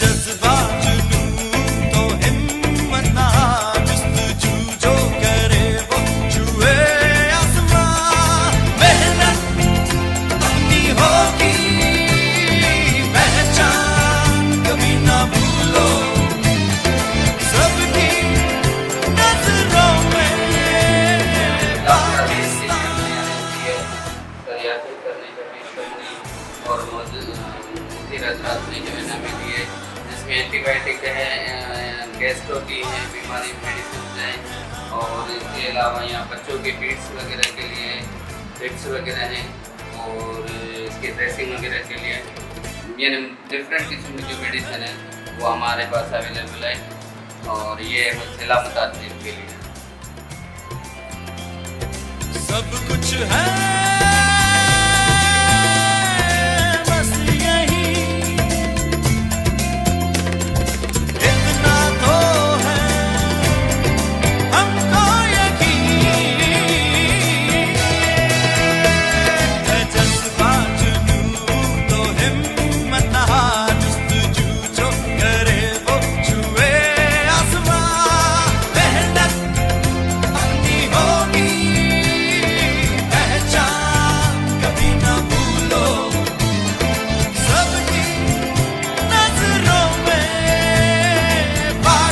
जज्बा जुनून तो हिम्मत ना, जुस्तजू जो करे वो छुए आसमां। मेहनत अपनी होगी पहचान, कभी ना भूलो सबकी नजरों में पाकिस्तान। और रत्नात्मक जो है ना मिली है, जिसमें एंटीबायोटिक है, गैस्ट्रो की है, बीमारी मेडिसिन है, और इसके अलावा यहाँ बच्चों के पीट्स वगैरह के लिए पिट्स वगैरह हैं, और इसके ड्रेसिंग वगैरह के लिए यानी डिफरेंट किस्म की जो मेडिसिन है वो हमारे पास अवेलेबल है। और ये जिला मुतासिर के लिए सब कुछ है